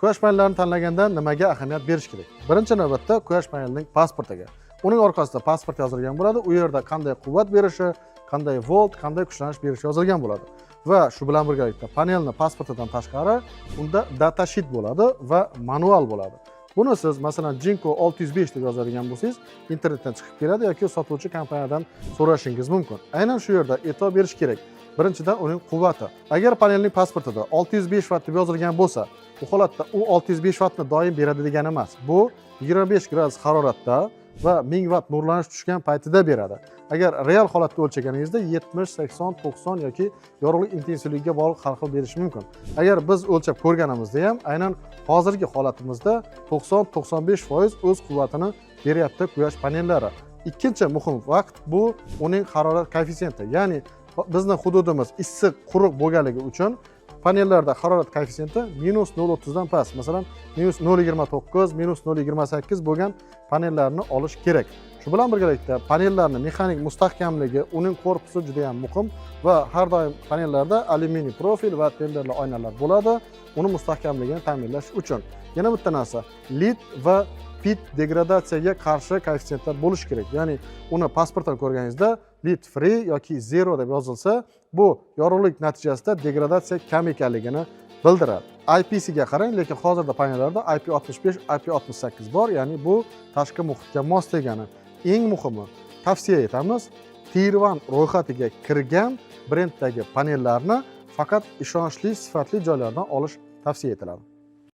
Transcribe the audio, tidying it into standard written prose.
Quyosh panellarini tanlaganda nimaga ahamiyat berish kerak? Birinchi navbatda quyosh panelining pasportiga. Uning orqasida pasport yozilgan bo'ladi. U yerda qanday quvvat berishi, qanday volt, qanday kuchlanish berishi yozilgan bo'ladi. Va shu bilan birgalikda panelni pasportidan tashqari unda data sheet bo'ladi va manual bo'ladi. Buni siz masalan Jinko 605 deb yozadigan bo'lsangiz, internetdan chiqib keladi yoki sotuvchi kompaniyadan so'rashingiz mumkin. Aynan shu yerda e'tibor berish kerak. Birinchidan uning quvvati. Agar panelning pasportida 605 vatt deb yozilgan bo'lsa, bu holatda u 605 vattni doim beradi degani emas. Bu 25 gradus haroratda va 1000 vatt nurlanish tushgan paytida beradi. Agar real holatda o'lchaganingizda 70, 80, 90 yoki yorug'lik intensivligiga bog'liq har xil berishi mumkin. Agar biz o'lchab ko'rganimizda ham aynan hozirgi holatimizda 90-95% o'z quvvatini beryapti quyosh panellari. Ikkinchi muhim vaqt bu uning harorat koeffitsiyenti. Ya'ni bizning hududimiz issiq, quruq bo'lganligi uchun panellarda harorat koeffitsiyenti -0.30 dan past, masalan -0.29, -0.28 bo'lgan panellarni olish kerak. Shu bilan birgalikda panellarning mexanik mustahkamligi, uning korpusi juda ham muhim va har doim panellarda alyuminiy profil va tenderli oynalar bo'ladi. Uni mustahkamligini ta'minlash uchun. Yana bitta narsa, lid va pit degradatsiyaga qarshi koeffitsiyentlar bo'lishi kerak. Ya'ni uni pasportdan ko'rganingizda lid free yoki zero deb yozilsa, bu yorug'lik natijasida degradatsiya kam ekanligini bildiradi. IPC ga qarang, lekin hozirda panellarda IP65, IP68 bor, ya'ni bu tashqi muhitga mos degani. Eng muhimi, tavsiya etamiz, Tier 1 ro'yxatiga kirgan brenddagi panellarni faqat ishonchli, sifatli joylardan olish tavsiya etiladi.